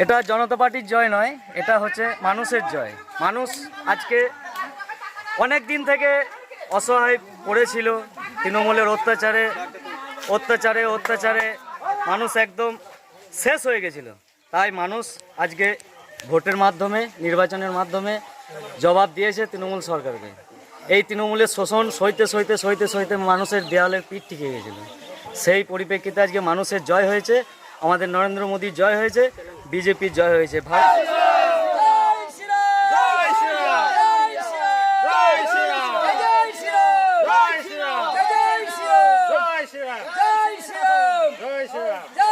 এটা জনতা পার্টির জয় নয়, এটা হচ্ছে মানুষের জয়। মানুষ আজকে অনেক দিন থেকে অসহায় পড়েছিল, তৃণমূলের অত্যাচারে মানুষ একদম শেষ হয়ে গেছিল। তাই মানুষ আজকে ভোটের মাধ্যমে, নির্বাচনের মাধ্যমে জবাব দিয়েছে তৃণমূল সরকারকে। এই তৃণমূলের শোষণ সইতে মানুষের দেওয়ালের পিঠ টিকে গেছিল। সেই পরিপ্রেক্ষিতে আজকে মানুষের জয় হয়েছে, আমাদের নরেন্দ্র মোদীর জয় হয়েছে, বিজেপির জয় হয়েছে। জয়